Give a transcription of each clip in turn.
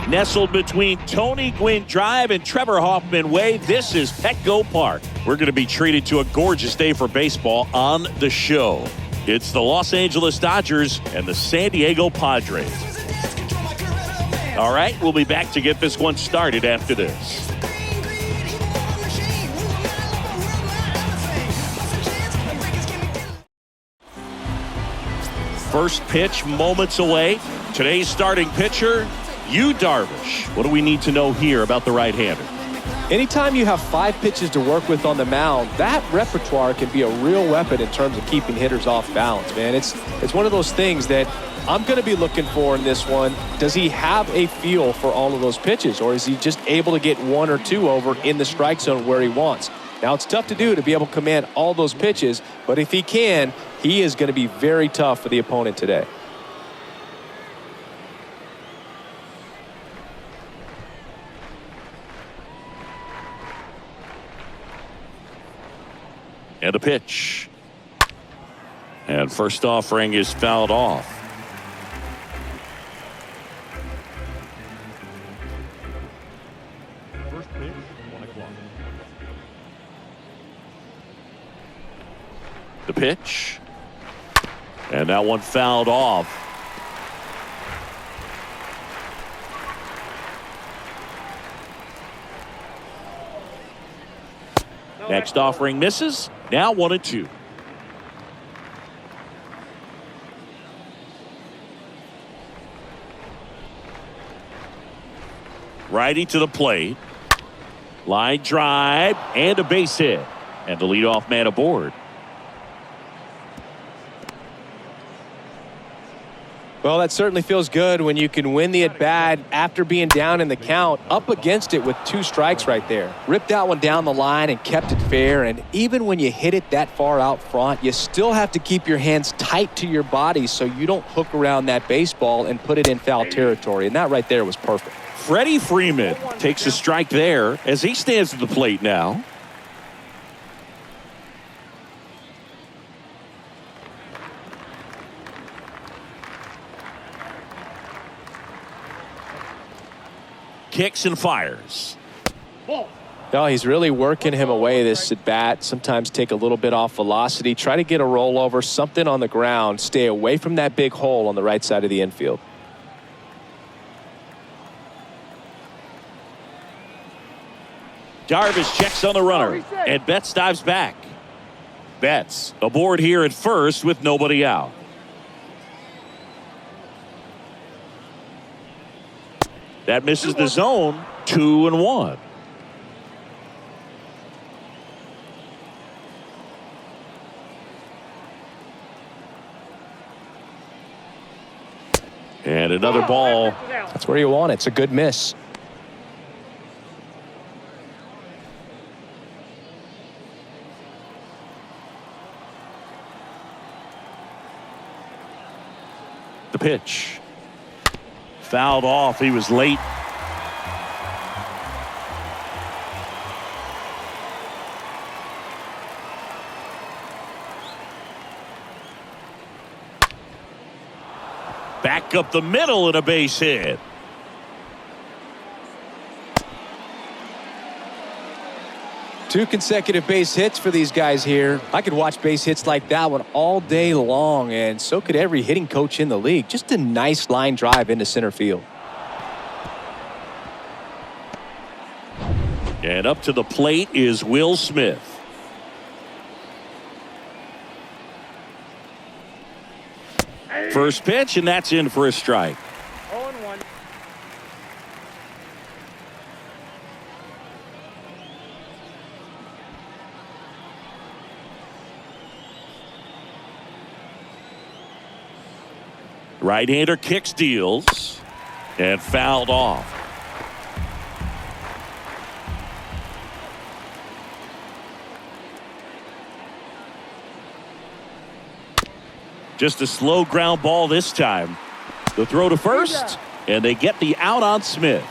Nestled between Tony Gwynn Drive and Trevor Hoffman Way, this is Petco Park. We're going to be treated to a gorgeous day for baseball on the show. It's the Los Angeles Dodgers and the San Diego Padres. All right, we'll be back to get this one started after this. First pitch moments away. Today's starting pitcher, Yu Darvish. What do we need to know here about the right-hander? Anytime you have 5 pitches to work with on the mound, that repertoire can be a real weapon in terms of keeping hitters off balance, man. It's one of those things that I'm going to be looking for in this one. Does he have a feel for all of those pitches, or is he just able to get 1 or 2 over in the strike zone where he wants? Now, it's tough to do, to be able to command all those pitches, but if he can, he is going to be very tough for the opponent today. And a pitch. And first offering is fouled off. First pitch, 1 o'clock. The pitch. And that one fouled off. Next offering misses. Now 1-2. Righty to the plate. Line drive and a base hit. And the leadoff man aboard. Well, that certainly feels good when you can win the at-bat after being down in the count, up against it with 2 strikes right there. Ripped that one down the line and kept it fair, and even when you hit it that far out front, you still have to keep your hands tight to your body so you don't hook around that baseball and put it in foul territory, and that right there was perfect. Freddie Freeman takes a strike there as he stands at the plate now. Kicks and fires. No, he's really working him away this at bat. Sometimes take a little bit off velocity. Try to get a rollover, something on the ground. Stay away from that big hole on the right side of the infield. Darvish checks on the runner, and Betts dives back. Betts aboard here at first with nobody out. That misses the zone. 2-1. And another ball. That's where you want it. It's a good miss. The pitch. Fouled off. He was late. Back up the middle and a base hit. Two consecutive base hits for these guys here. I could watch base hits like that one all day long, and so could every hitting coach in the league. Just a nice line drive into center field. And up to the plate is Will Smith. First pitch, and that's in for a strike. 0-1. Right-hander kicks, deals, and fouled off. Just a slow ground ball this time. The throw to first, and they get the out on Smith.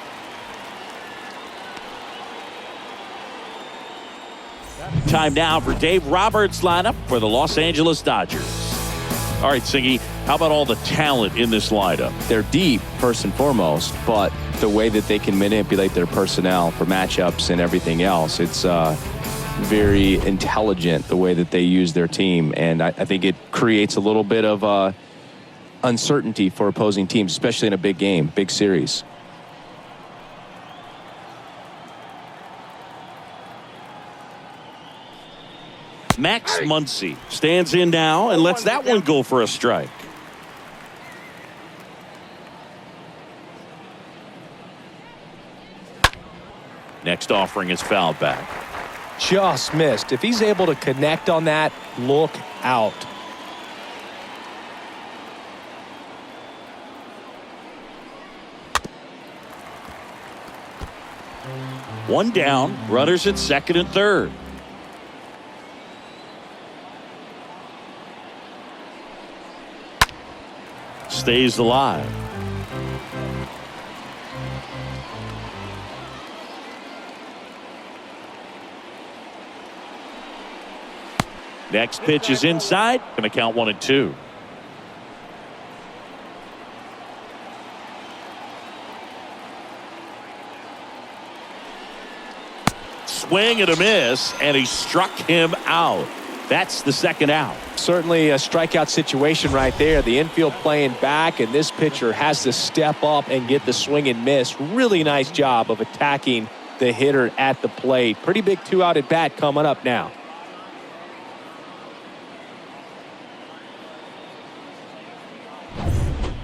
Time now for Dave Roberts' lineup for the Los Angeles Dodgers. All right, Singy, How about all the talent in this lineup? They're deep, first and foremost, but the way that they can manipulate their personnel for matchups and everything else, it's very intelligent the way that they use their team. And I think it creates a little bit of uncertainty for opposing teams, especially in a big game, big series. Max Muncy stands in now and lets that one go for a strike. Next offering is fouled back. Just missed. If he's able to connect on that, look out. One down, runners at second and third. Stays alive. Next pitch is inside. Going to count 1-2. Swing and a miss, and he struck him out. That's the second out. Certainly a strikeout situation right there. The infield playing back, and this pitcher has to step up and get the swing and miss. Really nice job of attacking the hitter at the plate. Pretty big 2-out at bat coming up now.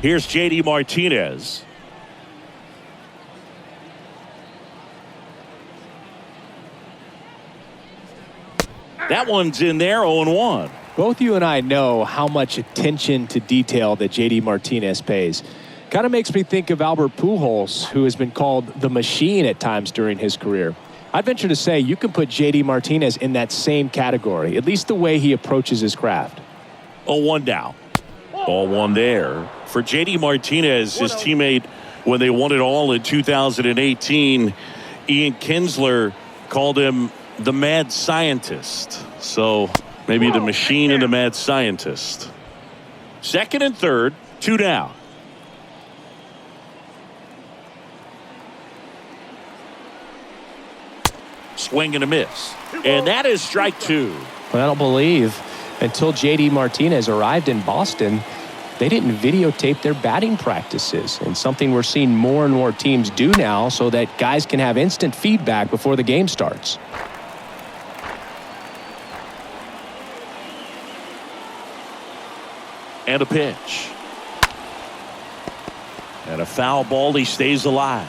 Here's JD Martinez. That one's in there, 0-1. Both you and I know how much attention to detail that JD Martinez pays. Kind of makes me think of Albert Pujols, who has been called the machine at times during his career. I'd venture to say you can put JD Martinez in that same category, at least the way he approaches his craft. 0-1 now. 0-1 there. For JD Martinez, his teammate, when they won it all in 2018, Ian Kinsler called him the mad scientist. So maybe the machine and the mad scientist. Second and third, 2 down. Swing and a miss. And that is strike 2. Well, I don't believe until JD Martinez arrived in Boston, they didn't videotape their batting practices, and something we're seeing more and more teams do now so that guys can have instant feedback before the game starts. And a pitch. And a foul ball. He stays alive.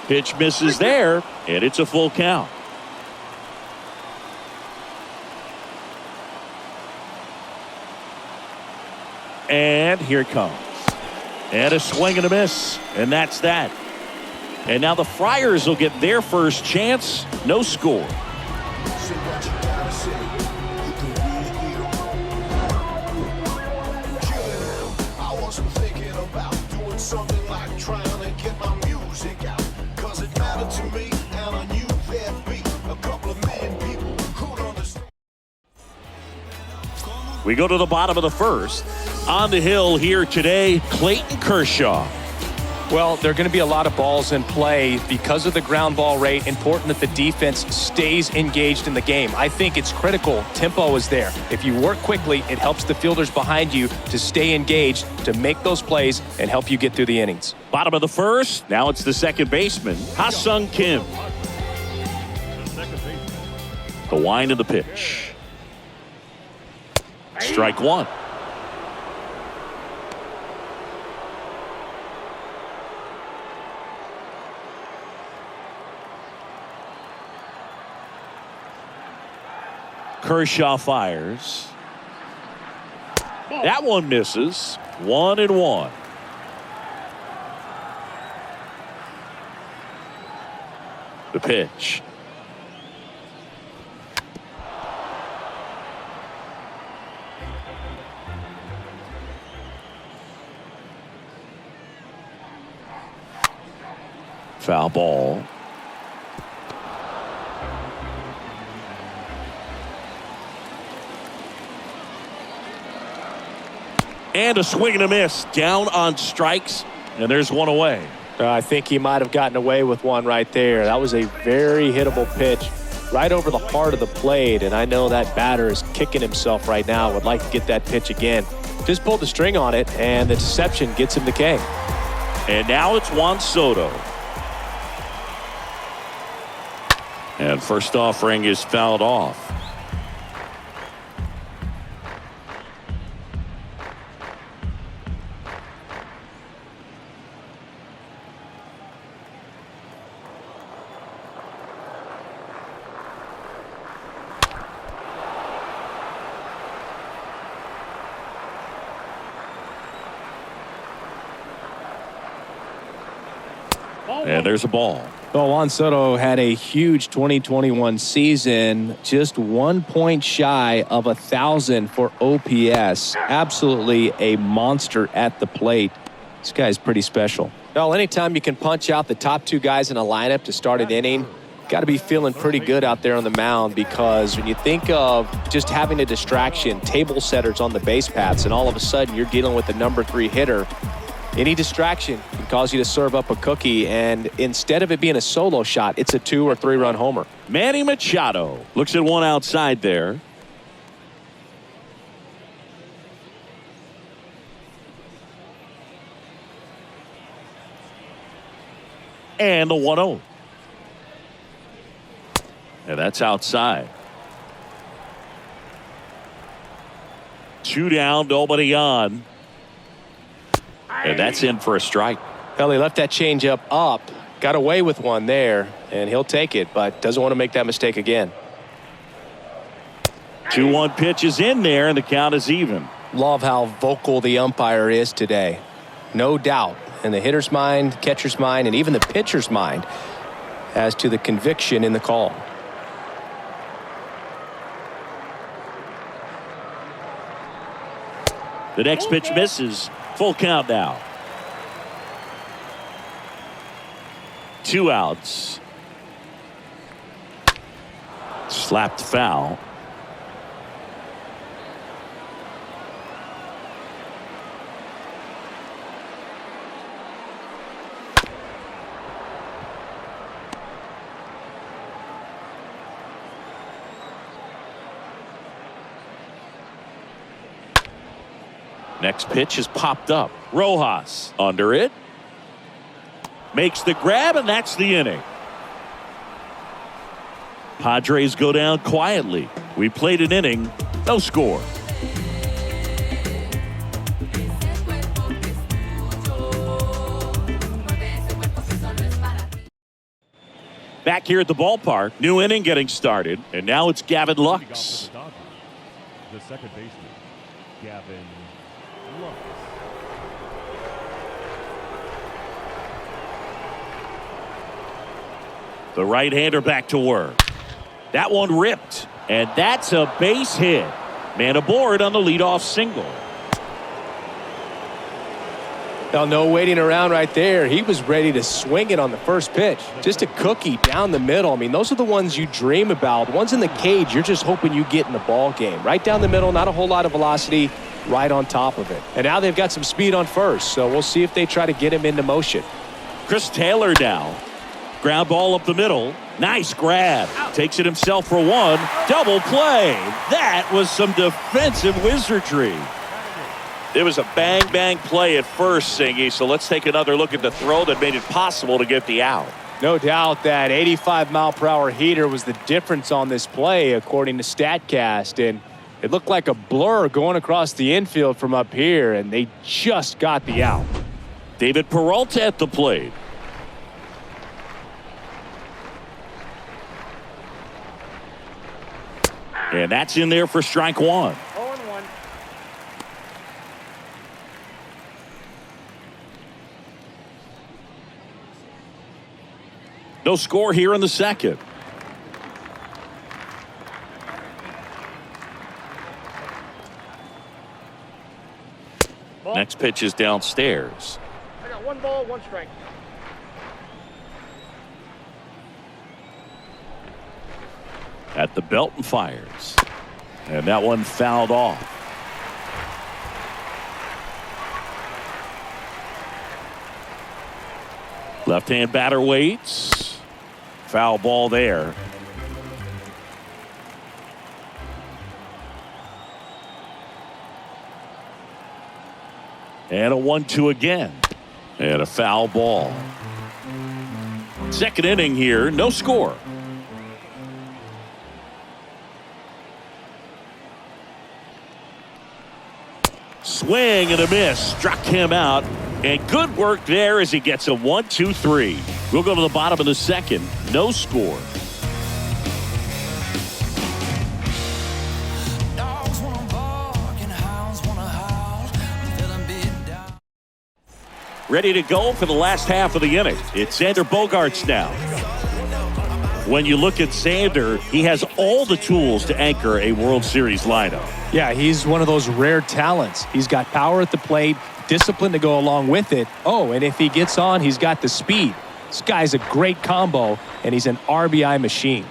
Pitch misses there, and it's a full count. And here it comes. And a swing and a miss, and that's that. And now the Friars will get their first chance. No score. I wasn't thinking about doing something like trying to get my music out, cause it mattered to me, and I knew there'd be a couple of million people who'd understand. We go to the bottom of the first. On the hill here today, Clayton Kershaw. Well, there are going to be a lot of balls in play because of the ground ball rate. Important that the defense stays engaged in the game. I think it's critical. Tempo is there. If you work quickly, it helps the fielders behind you to stay engaged, to make those plays, and help you get through the innings. Bottom of the first. Now it's the second baseman, Ha-Sung Kim. The wind of the pitch. Strike 1. Kershaw fires. That one misses. 1-1. The pitch. Foul ball. And a swing and a miss. Down on strikes. And there's one away. I think he might have gotten away with one right there. That was a very hittable pitch right over the heart of the plate. And I know that batter is kicking himself right now. Would like to get that pitch again. Just pulled the string on it, and the deception gets him the K. And now it's Juan Soto. And first offering is fouled off. And there's a ball. Well, Juan Soto had a huge 2021 season, just 1 point shy of 1,000 for OPS. Absolutely a monster at the plate. This guy's pretty special. Well, anytime you can punch out the top two guys in a lineup to start an inning, got to be feeling pretty good out there on the mound, because when you think of just having a distraction, table setters on the base paths, and all of a sudden you're dealing with the number 3 hitter, any distraction can cause you to serve up a cookie, and instead of it being a solo shot, it's a 2 or 3 run homer. Manny Machado looks at one outside there. And the 1-0. And that's outside. 2 down, nobody on. And that's in for a strike. Well, he left that changeup up, got away with one there, and he'll take it, but doesn't want to make that mistake again. 2-1 pitch is in there, and the count is even. Love how vocal the umpire is today. No doubt in the hitter's mind, catcher's mind, and even the pitcher's mind as to the conviction in the call. The next pitch misses. Full count now. 2 outs. Slapped foul. Next pitch is popped up. Rojas under it. Makes the grab, and that's the inning. Padres go down quietly. We played an inning, no score. Back here at the ballpark, new inning getting started, and now it's Gavin Lux. The second baseman, Gavin Lux. The right-hander back to work. That one ripped, and that's a base hit. Man aboard on the leadoff single. Well, no waiting around right there. He was ready to swing it on the first pitch. Just a cookie down the middle. I mean, those are the ones you dream about. Ones in the cage, you're just hoping you get in the ball game. Right down the middle, not a whole lot of velocity, right on top of it. And now they've got some speed on first, so we'll see if they try to get him into motion. Chris Taylor now. Ground ball up the middle. Nice grab. Takes it himself for one. Double play. That was some defensive wizardry. It was a bang-bang play at first, Singy, so let's take another look at the throw that made it possible to get the out. No doubt that 85-mile-per-hour heater was the difference on this play, according to StatCast. And it looked like a blur going across the infield from up here, and they just got the out. David Peralta at the plate. And that's in there for strike one. 0-1. No score here in the second. Next pitch is downstairs. I got 1 ball, 1 strike. At the belt and fires. And that one fouled off. Left-hand batter waits. Foul ball there. And a 1-2 again. And a foul ball. Second inning here, no score. Swing and a miss. Struck him out. And good work there as he gets a 1-2-3. We'll go to the bottom of the second. No score. Ready to go for the last half of the inning. It's Xander Bogaerts now. When you look at Xander, he has all the tools to anchor a World Series lineup. Yeah, he's one of those rare talents. He's got power at the plate, discipline to go along with it. Oh, and if he gets on, he's got the speed. This guy's a great combo, and he's an RBI machine.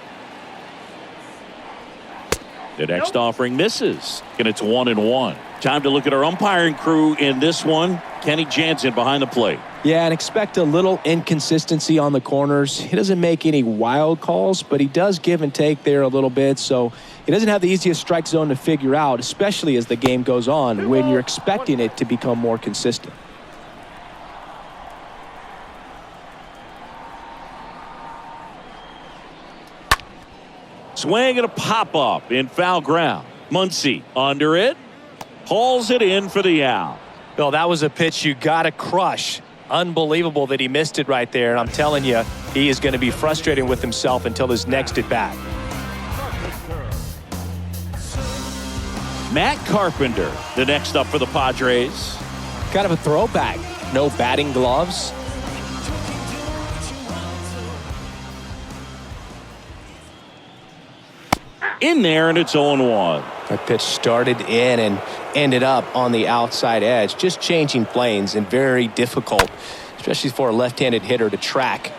The next offering misses, and it's 1-1. Time to look at our umpiring crew in this one. Kenny Jansen behind the plate. Yeah, and expect a little inconsistency on the corners. He doesn't make any wild calls, but he does give and take there a little bit, so he doesn't have the easiest strike zone to figure out, especially as the game goes on when you're expecting it to become more consistent. Swing and a pop-up in foul ground. Muncy under it. Hauls it in for the out. Bill, that was a pitch you got to crush. Unbelievable that he missed it right there. And I'm telling you, he is going to be frustrated with himself until his next at bat. Matt Carpenter, the next up for the Padres. Kind of a throwback. No batting gloves. In there, and it's 0-1. That pitch started in and ended up on the outside edge. Just changing planes and very difficult, especially for a left-handed hitter to track.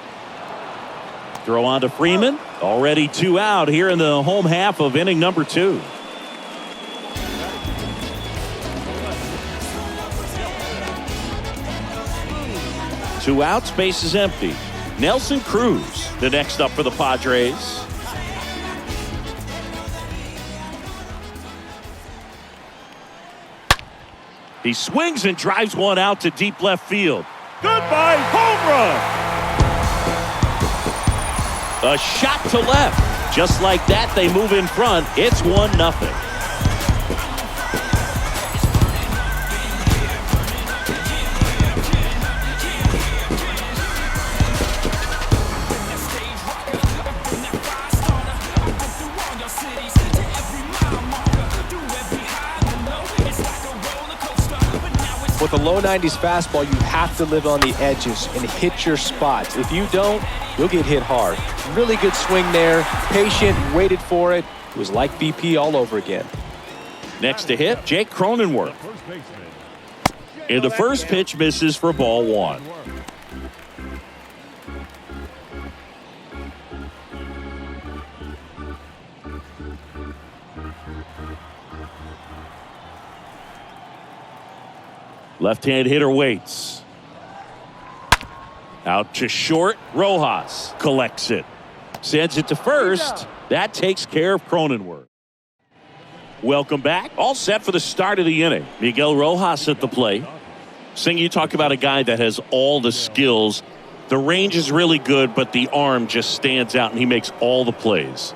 Throw on to Freeman. Already 2 out here in the home half of inning number 2. Two outs, base is empty. Nelson Cruz, the next up for the Padres. He swings and drives one out to deep left field. Goodbye, home run! A shot to left. Just like that, they move in front. It's 1-0. With a low 90s fastball, you have to live on the edges and hit your spots. If you don't, you'll get hit hard. Really good swing there. Patient, waited for it. It was like BP all over again. Next to hit, Jake Cronenworth. And the first pitch misses for ball 1. Left-hand hitter waits. Out to short. Rojas collects it. Sends it to first. That takes care of Cronenworth. Welcome back. All set for the start of the inning. Miguel Rojas at the plate. Sing, you talk about a guy that has all the skills. The range is really good, but the arm just stands out, and he makes all the plays.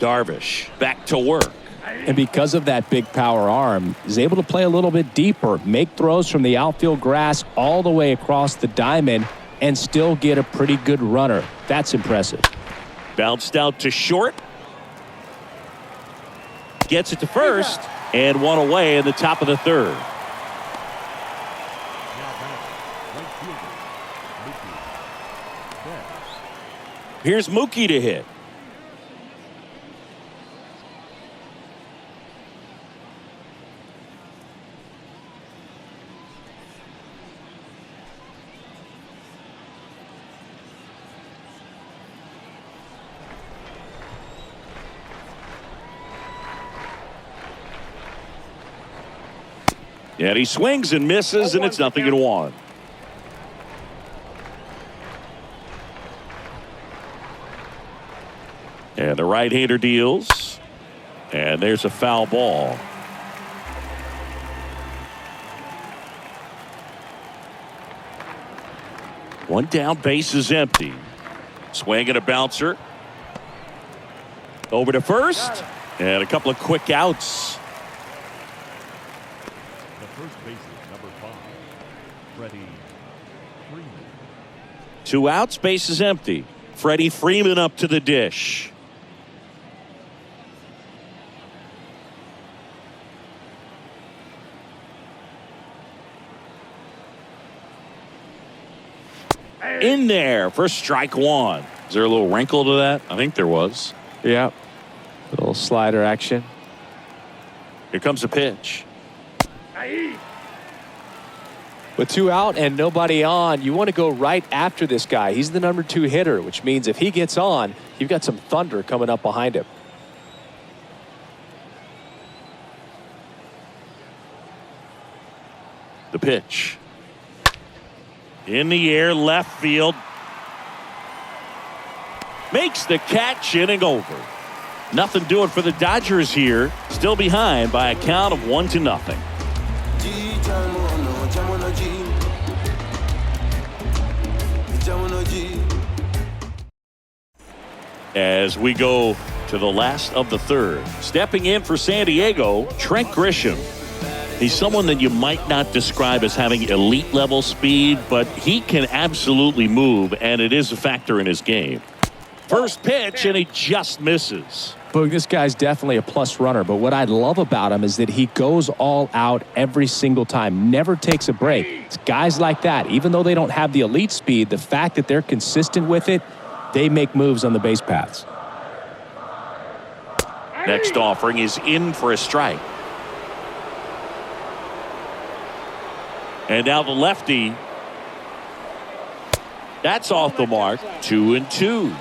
Darvish back to work. And because of that big power arm, he's able to play a little bit deeper, make throws from the outfield grass all the way across the diamond, and still get a pretty good runner. That's impressive. Bounced out to short. Gets it to first, and one away in the top of the third. Here's Mookie to hit. And he swings and misses, and it's 0-1. And the right-hander deals. And there's a foul ball. One down, base is empty. Swing and a bouncer. Over to first. And a couple of quick outs. The first baseman, number 5, Freddie Freeman. 2 outs, base is empty. Freddie Freeman up to the dish. In there for strike 1. Is there a little wrinkle to that? I think there was. Yeah. A little slider action. Here comes the pitch. With 2 out and nobody on, you want to go right after this guy. He's the number 2 hitter, which means if he gets on, you've got some thunder coming up behind him. The pitch. In the air, left field. Makes the catch, inning over. Nothing doing for the Dodgers here. Still behind by a count of 1-0. As we go to the last of the third. Stepping in for San Diego, Trent Grisham. He's someone that you might not describe as having elite level speed, but he can absolutely move, and it is a factor in his game. First pitch, and he just misses. Boog, this guy's definitely a plus runner, but what I love about him is that he goes all out every single time, never takes a break. It's guys like that, even though they don't have the elite speed, the fact that they're consistent with it, they make moves on the base paths. Next offering is in for a strike. And now the lefty. That's off the mark. 2-2.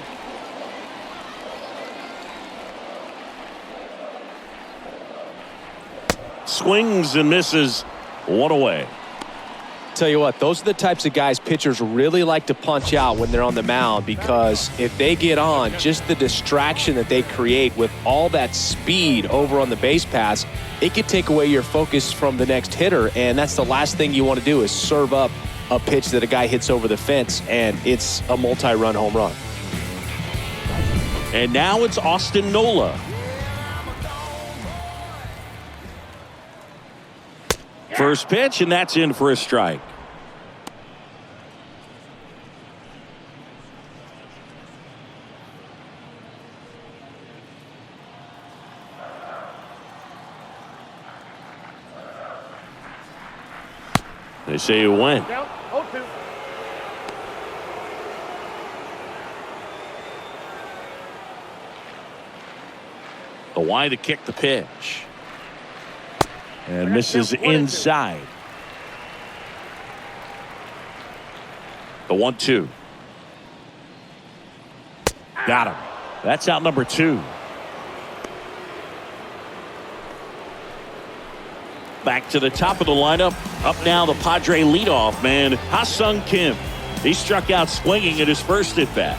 Swings and misses. 1 away. Tell you what, those are the types of guys pitchers really like to punch out when they're on the mound, because if they get on, just the distraction that they create with all that speed over on the base pass, it could take away your focus from the next hitter, and that's the last thing you want to do is serve up a pitch that a guy hits over the fence, and it's a multi-run home run. And now it's Austin Nola. First pitch, and that's in for a strike. They say it went. Down, 0-2. The wide to kick the pitch. And misses inside. The 1-2. Got him. That's out number 2. Back to the top of the lineup. Up now the Padre leadoff man, Ha-Sung Kim. He struck out swinging at his first at bat.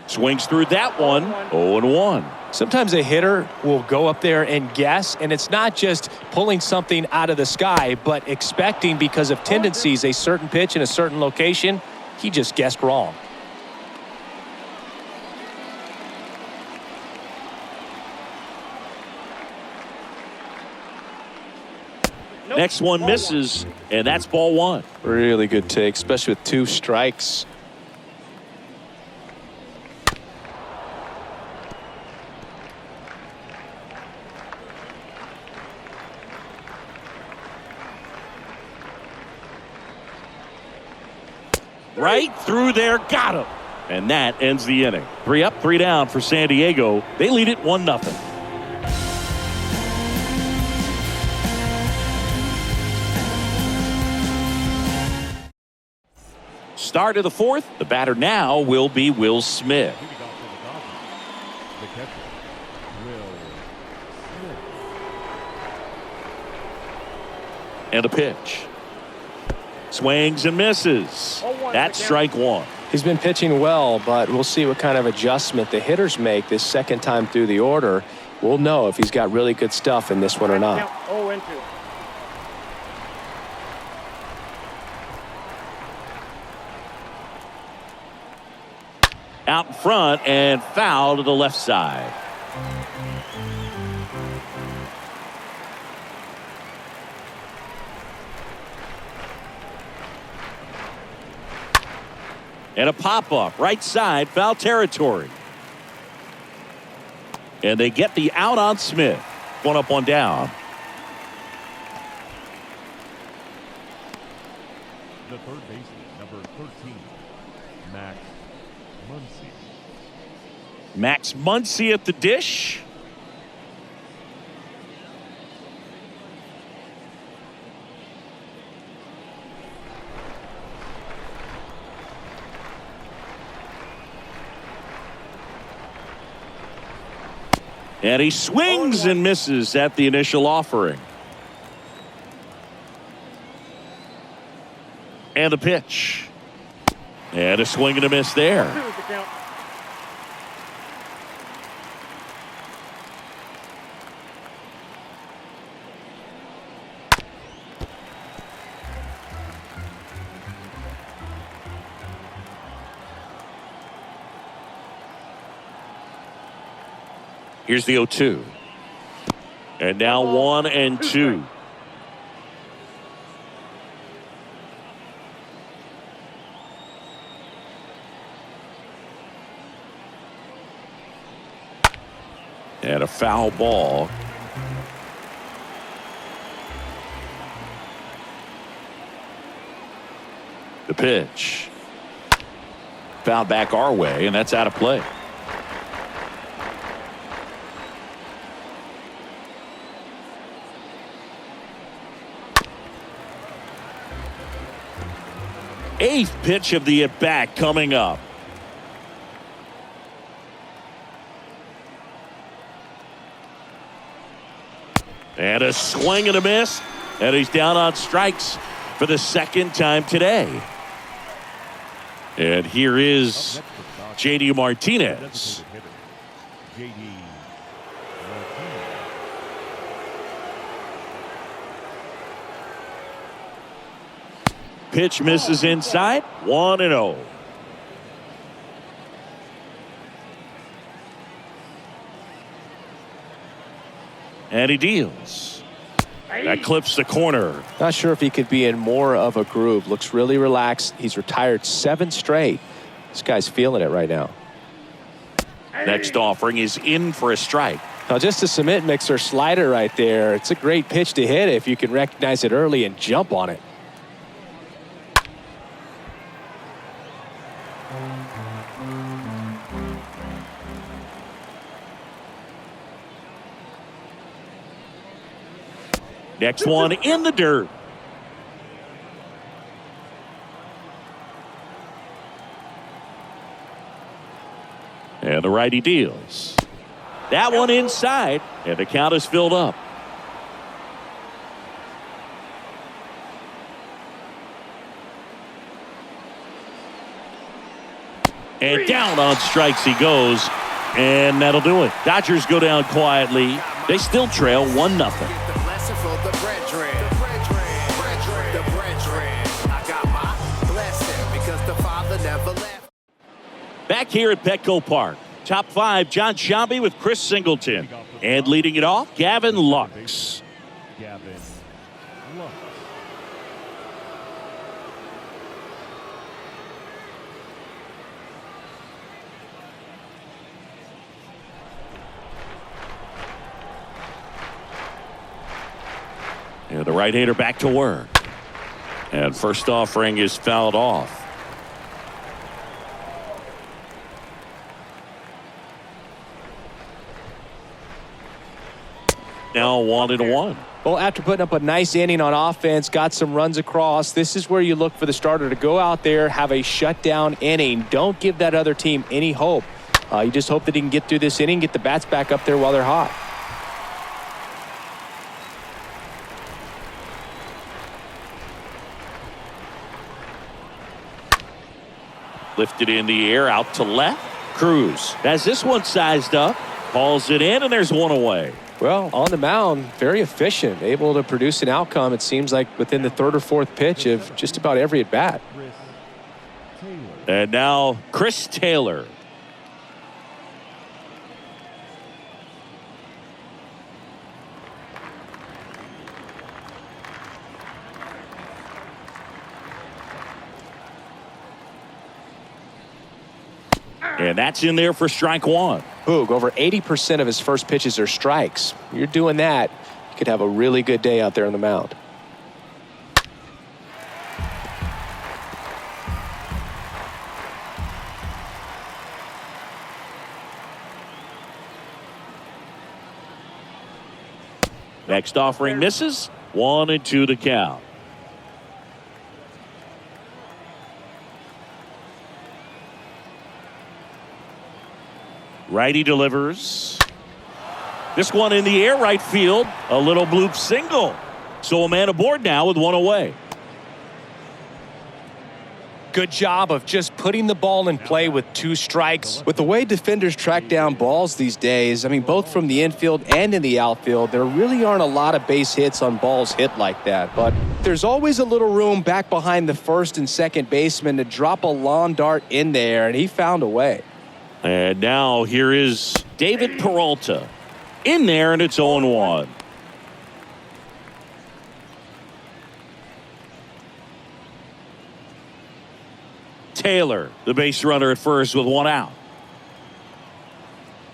Swings through that one. 0-1. Sometimes a hitter will go up there and guess, and it's not just pulling something out of the sky, but expecting, because of tendencies, a certain pitch in a certain location. He just guessed wrong. Next one misses, and that's ball 1. Really good take, especially with 2 strikes. Right through there, got him. And that ends the inning. 3 up, 3 down for San Diego. They lead it 1-0. start of the fourth. The batter now will be Will Smith. Leading off for the Dodgers, the catcher, Will Smith. And a pitch. Swings and misses. That's strike one. He's been pitching well, but we'll see what kind of adjustment the hitters make this second time through the order. We'll know if he's got really good stuff in this one or not. Out in front and foul to the left side. And a pop-up, right side, foul territory. And they get the out on Smith. One up, one down. The third baseman, number 13, Max Muncy. Max Muncy at the dish. And he swings and misses at the initial offering. And a pitch. And a swing and a miss there. Here's the 0-2. And now 1-2. And a foul ball. The pitch. Foul back our way, and that's out of play. Eighth pitch of the at-bat coming up. And a swing and a miss. And he's down on strikes for the second time today. And here is J.D. Martinez. J.D. Martinez. Pitch misses inside. 1-0. And he deals. That clips the corner. Not sure if he could be in more of a groove. Looks really relaxed. He's retired 7 straight. This guy's feeling it right now. Next offering is in for a strike. Now just a cement mixer slider right there. It's a great pitch to hit if you can recognize it early and jump on it. Next one in the dirt. And the righty deals. That one inside, and the count is filled up. And down on strikes he goes, and that'll do it. Dodgers go down quietly. They still trail 1-0. Back here at Petco Park, top 5, John Sciambi with Chris Singleton. And leading it off, Gavin Lux. Gavin Lux. And the right-hander back to work. And first offering is fouled off. now 1-1. Well, after putting up a nice inning on offense, got some runs across, this is where you look for the starter to go out there, have a shutdown inning. Don't give that other team any hope. You just hope that he can get through this inning, get the bats back up there while they're hot. Lifted in the air, out to left. Cruz has this one sized up. Hauls it in, and there's one away. Well, on the mound, very efficient, able to produce an outcome, it seems like, within the third or fourth pitch of just about every at-bat. And now Chris Taylor. And that's in there for strike one. Boog, over 80% of his first pitches are strikes. You're doing that, you could have a really good day out there on the mound. Next offering misses. 1-2 to count. Righty delivers. This one in the air, right field. A little bloop single. So a man aboard now with one away. Good job of just putting the ball in play with 2 strikes. With the way defenders track down balls these days, I mean, both from the infield and in the outfield, there really aren't a lot of base hits on balls hit like that. But there's always a little room back behind the first and second baseman to drop a lawn dart in there, and he found a way. And now here is David Peralta. In there, and it's 0-1. Taylor, the base runner at first with one out.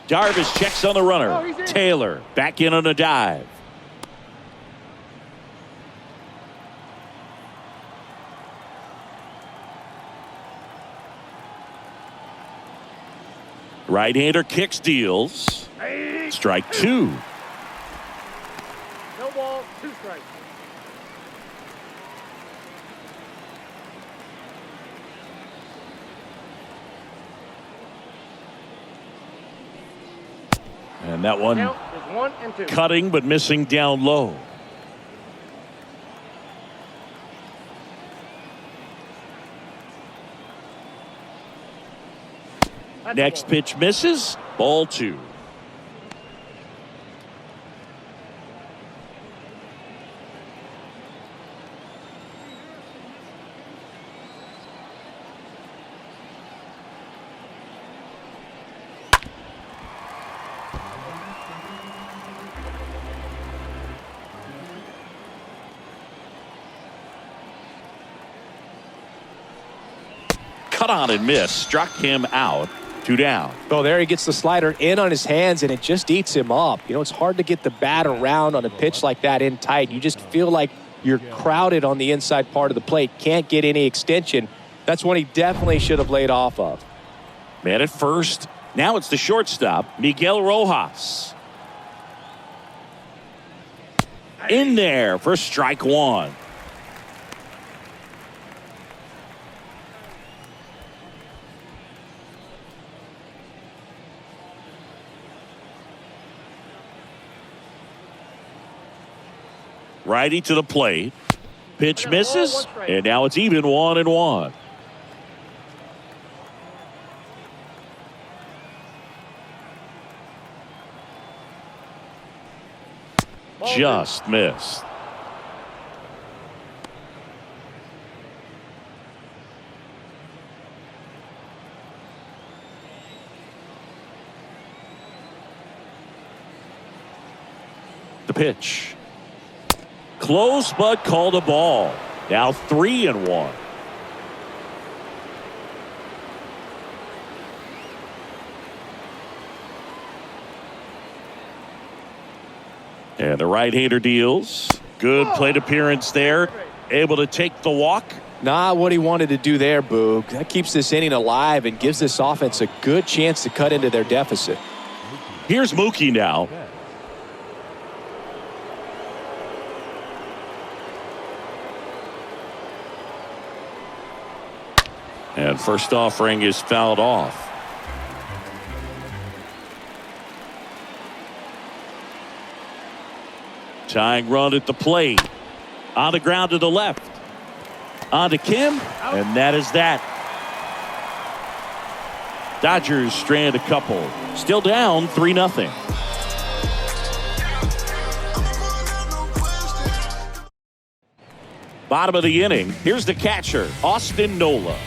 Darvish checks on the runner. Taylor back in on a dive. Right-hander kicks, deals. Strike 2. No ball, 2 strikes. And that one Count is 1 and 2. cutting but missing down low. Next pitch misses. Ball 2. Cut on and miss. Struck him out. 2 down. Oh, there he gets the slider in on his hands, and it just eats him up. You know, it's hard to get the bat around on a pitch like that in tight. You just feel like you're crowded on the inside part of the plate. Can't get any extension. That's one he definitely should have laid off of. Man at first. Now it's the shortstop, Miguel Rojas. In there for strike 1. Righty to the plate. Pitch misses, and now it's even 1-1. Just missed. The pitch. Close, but called a ball. Now 3-1. And the right-hander deals. Good plate appearance there. Able to take the walk. Not what he wanted to do there, Boog. That keeps this inning alive and gives this offense a good chance to cut into their deficit. Here's Mookie now. And first offering is fouled off. Tying run at the plate. On the ground to the left. On to Kim. And that is that. Dodgers strand a couple. Still down 3-0. Bottom of the inning. Here's the catcher, Austin Nola.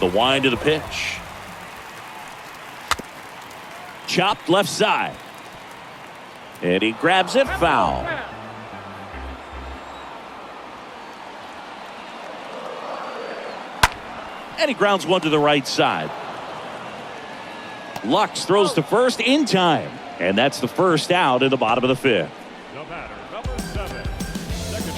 The wind of the pitch. Chopped left side. And he grabs it foul. And he grounds one to the right side. Lux throws to first in time. And that's the first out in the bottom of the fifth. The batter, number 7, second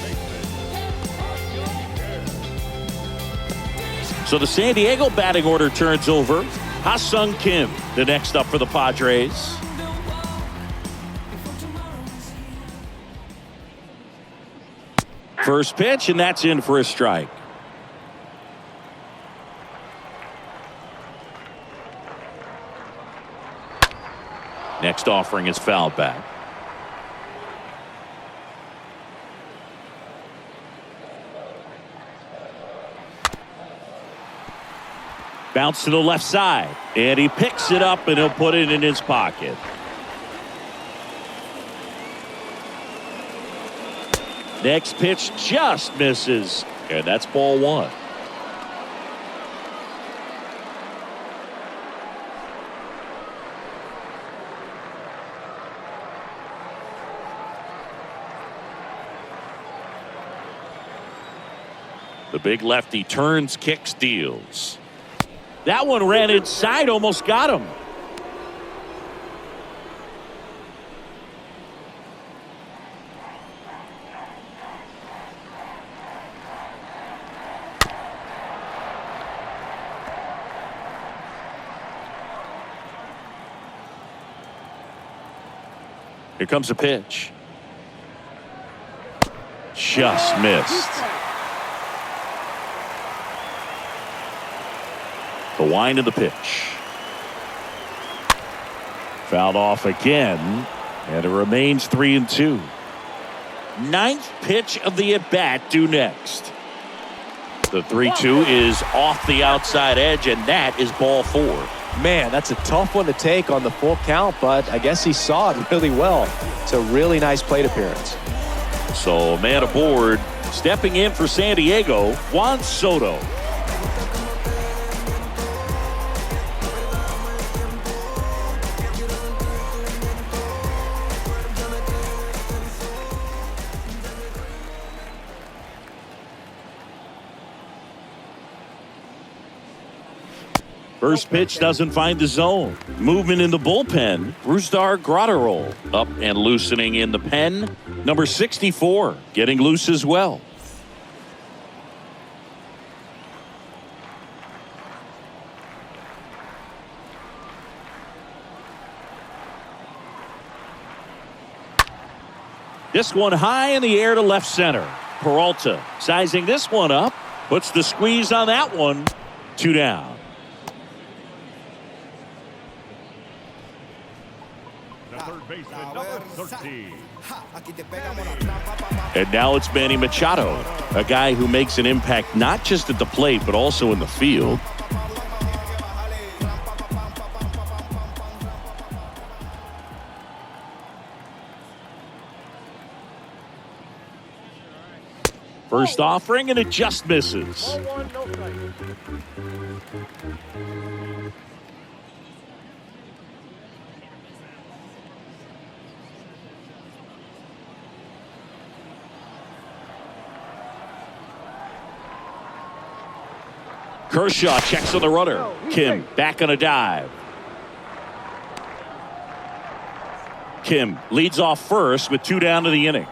baseman. So the San Diego batting order turns over. Ha-Sung Kim, the next up for the Padres. First pitch, and that's in for a strike. Next offering is fouled back. Bounce to the left side, and he picks it up, and he'll put it in his pocket. Next pitch just misses, and that's ball one. The big lefty turns, kicks, deals. That one ran inside, almost got him. Here comes a pitch. Just missed. The wind of the pitch. Fouled off again, and it remains 3-2. Ninth pitch of the at-bat due next. The 3-2 is off the outside edge, and that is ball four. Man, that's a tough one to take on the full count, but I guess he saw it really well. It's a really nice plate appearance. So, man aboard, stepping in for San Diego, Juan Soto. First pitch doesn't find the zone. Movement in the bullpen. Rusdar Grotterol up and loosening in the pen. Number 64 getting loose as well. This one high in the air to left center. Peralta sizing this one up. Puts the squeeze on that one. 2 down. Third baseman, number 13. And now it's Manny Machado, a guy who makes an impact not just at the plate but also in the field. First offering, and it just misses. Ball one, no strike. Kershaw checks on the runner. Kim back on a dive. Kim leads off first with 2 down to the inning.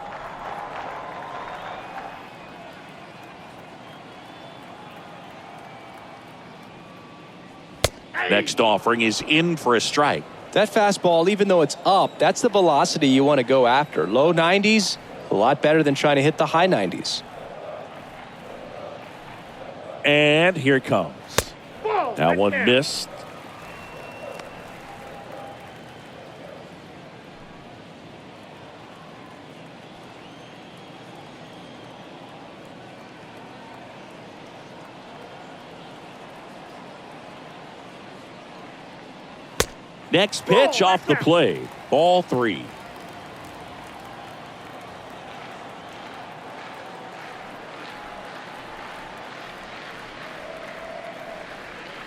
Next offering is in for a strike. That fastball, even though it's up, that's the velocity you want to go after. Low 90s, A lot better than trying to hit the high 90s. And here it comes. That one missed. Next pitch off the plate. Ball 3.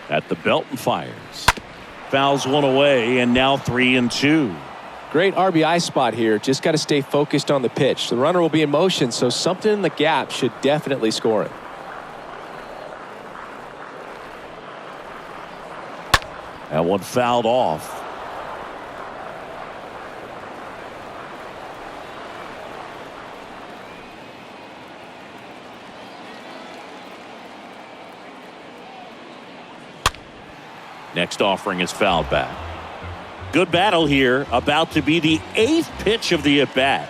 At the belt and fires. Fouls one away, and now 3-2. Great RBI spot here. Just got to stay focused on the pitch. The runner will be in motion, so something in the gap should definitely score it. That one fouled off. Next offering is fouled back. Good battle here. About to be the 8th pitch of the at-bat.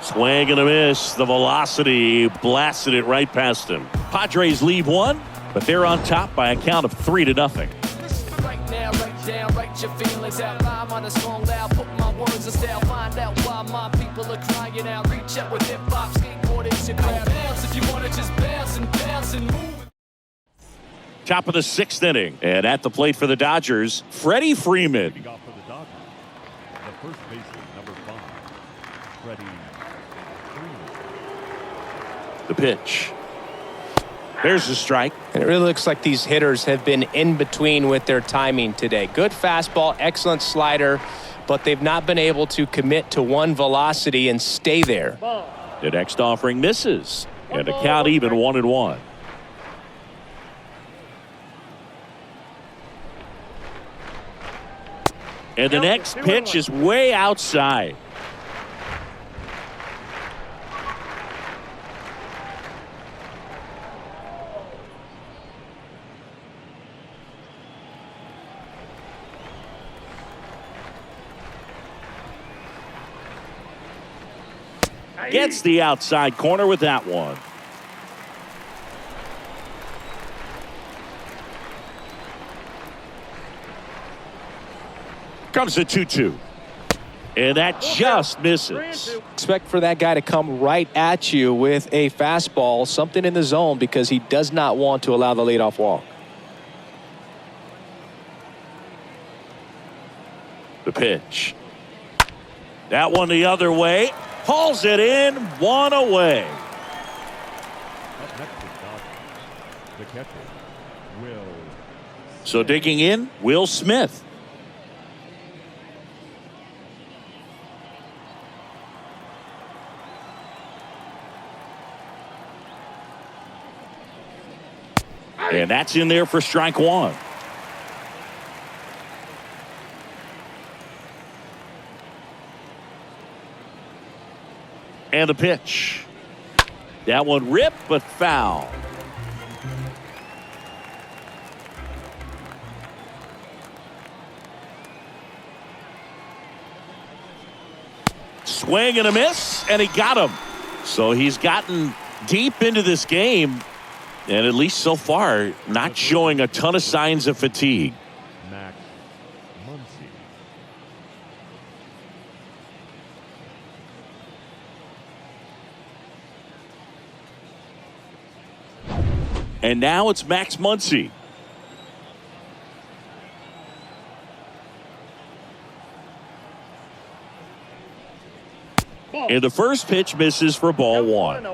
Swing and a miss. The velocity blasted it right past him. Padres leave one, but they're on top by a count of 3-0. Right now, right down, write your feelings out. Rhyme on a song loud, put my words in style. Find out why my people are crying out. Reach out with hip hop, skateboard is your crowd. Bounce if you want to just bounce and move. Top of the 6th inning, and at the plate for the Dodgers, Freddie Freeman. Leading off for the Dodgers, the first baseman, number 5, Freddie Freeman. The pitch. There's the strike. And it really looks like these hitters have been in between with their timing today. Good fastball, excellent slider, but they've not been able to commit to one velocity and stay there. The next offering misses, and the count even 1-1. And the next pitch is way outside. Gets the outside corner with that one. Comes the 2-2. And that just misses. Expect for that guy to come right at you with a fastball, something in the zone, because he does not want to allow the leadoff walk. The pitch. That one the other way. Hauls it in, 1 away. Up next is Dodgers, the catcher, Will. So digging in, Will Smith. And that's in there for strike 1. And the pitch. That one ripped, but foul. Swing and a miss, and he got him. So he's gotten deep into this game, and at least so far, not showing a ton of signs of fatigue. Max Muncy. And now it's Max Muncy. And the first pitch misses for ball 1.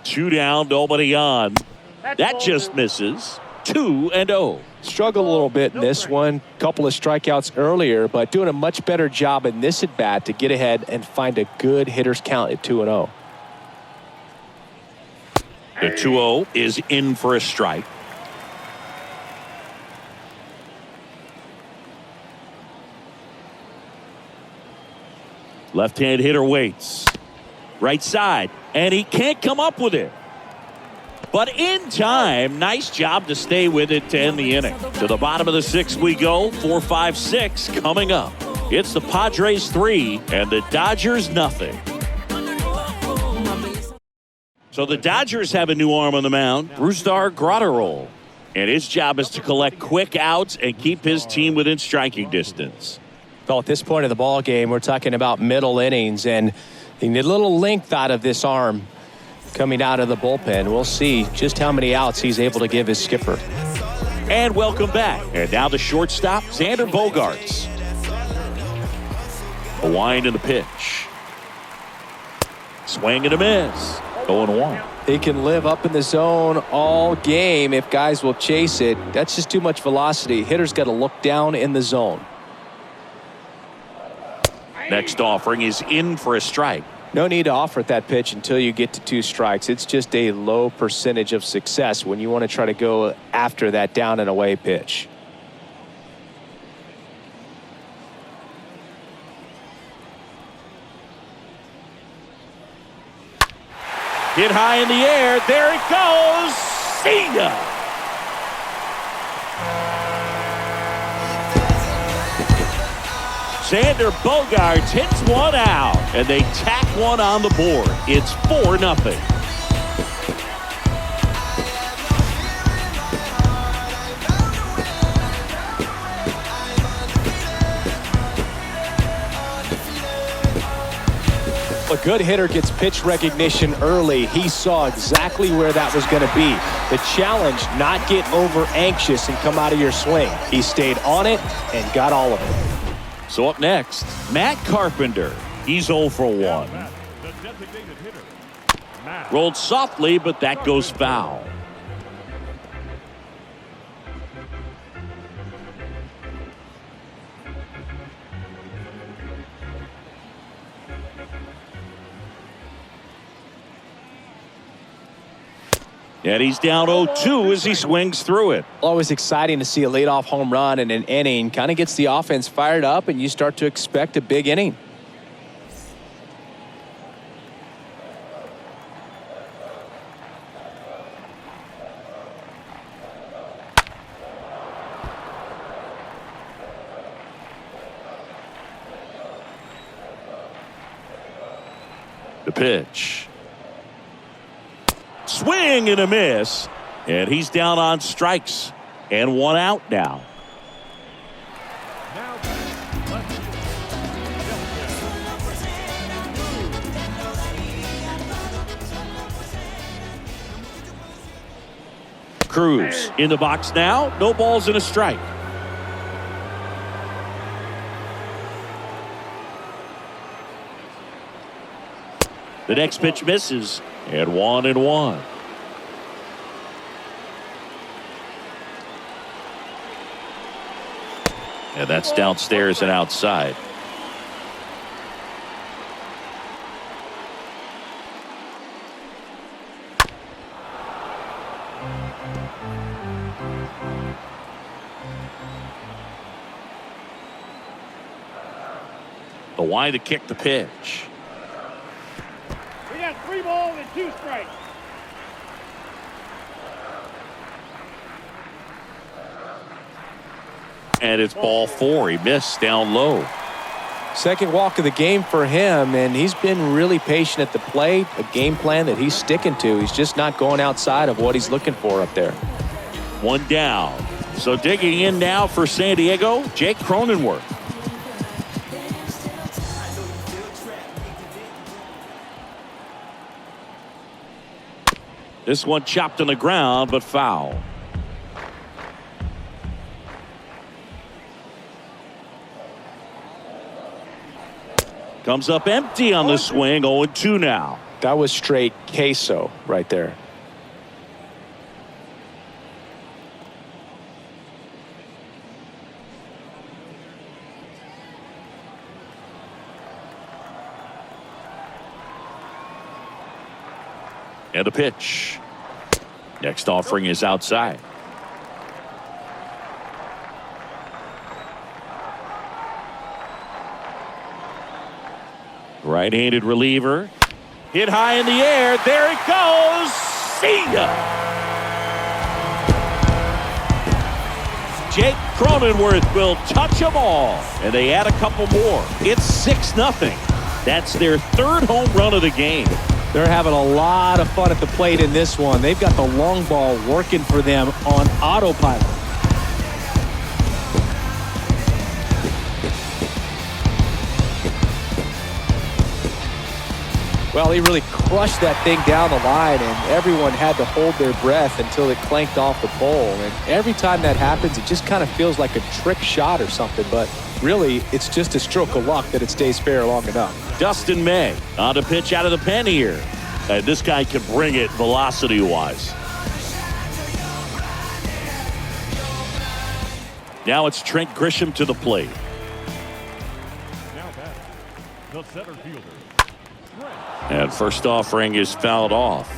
Two down, nobody on. That just misses. 2-0. Struggled a little bit in this one. Couple of strikeouts earlier, but doing a much better job in this at bat to get ahead and find a good hitter's count at 2-0. The 2-0 is in for a strike. Left-hand hitter waits. Right side, and he can't come up with it. But in time, nice job to stay with it to end the inning. To the bottom of the sixth we go. 4, 5, 6 coming up. It's the Padres 3 and the Dodgers nothing. So the Dodgers have a new arm on the mound, Brusdar Graterol. And his job is to collect quick outs and keep his team within striking distance. Well, at this point of the ball game, we're talking about middle innings, and you need a little length out of this arm coming out of the bullpen. We'll see just how many outs he's able to give his skipper. And welcome back. And now the shortstop, Xander Bogaerts. A wind in the pitch. Swing and a miss. 0-1. He can live up in the zone all game if guys will chase it. That's just too much velocity. Hitter's got to look down in the zone. Next offering is in for a strike. No need to offer at that pitch until you get to 2 strikes. It's just a low percentage of success when you want to try to go after that down and away pitch. Hit high in the air. There it goes. See ya. Xander Bogaerts hits one out, and they tack one on the board. It's 4-0. A good hitter gets pitch recognition early. He saw exactly where that was going to be. The challenge, not get over anxious and come out of your swing. He stayed on it and got all of it. So up next, Matt Carpenter. He's 0 for 1. The designated hitter, Matt. Rolled softly, but that goes foul. And he's down 0-2 as he swings through it. Always exciting to see a leadoff home run in an inning. Kind of gets the offense fired up, and you start to expect a big inning. The pitch. Swing and a miss, and he's down on strikes and 1 out now. Cruz in the box now. No balls and a strike. The next pitch misses, and 1-1. And that's downstairs and outside. The wind to kick the pitch. We got 3 balls and 2 strikes. And it's ball 4. He missed down low. Second walk of the game for him, and he's been really patient at the plate. A game plan that he's sticking to. He's just not going outside of what he's looking for up there. 1 down. So digging in now for San Diego, Jake Cronenworth. This one chopped on the ground, but foul. Comes up empty on the swing. 0-2 now. That was straight queso right there. And a pitch. Next offering is outside. Right-handed reliever. Hit high in the air. There it goes. See ya. Jake Cronenworth will touch them all. And they add a couple more. It's 6-0. That's their third home run of the game. They're having a lot of fun at the plate in this one. They've got the long ball working for them on autopilot. Well, he really crushed that thing down the line, and everyone had to hold their breath until it clanked off the pole. And every time that happens, it just kind of feels like a trick shot or something. But really, it's just a stroke of luck that it stays fair long enough. Dustin May on to pitch out of the pen here. This guy can bring it velocity-wise. Now it's Trent Grisham to the plate. Now back, the center fielder. And first offering is fouled off.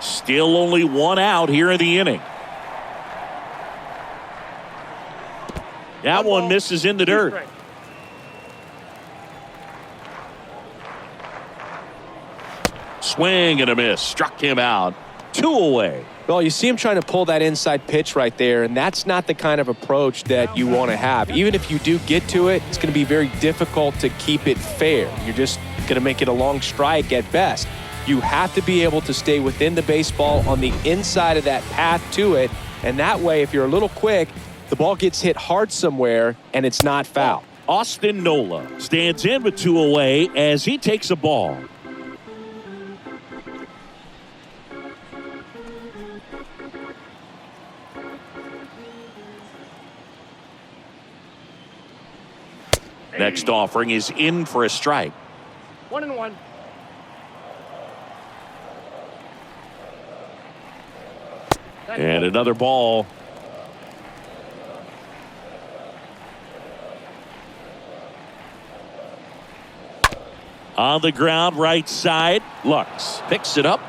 Still only one out here in the inning. That one misses in the dirt. Swing and a miss. Struck him out. 2 away. Well, you see him trying to pull that inside pitch right there, and that's not the kind of approach that you want to have. Even if you do get to it, it's going to be very difficult to keep it fair. You're just going to make it a long strike at best. You have to be able to stay within the baseball on the inside of that path to it, and that way, if you're a little quick, the ball gets hit hard somewhere, and it's not foul. Austin Nola stands in with 2 away as he takes a ball. Next offering is in for a strike. 1-1. And another ball. On the ground, right side. Lux picks it up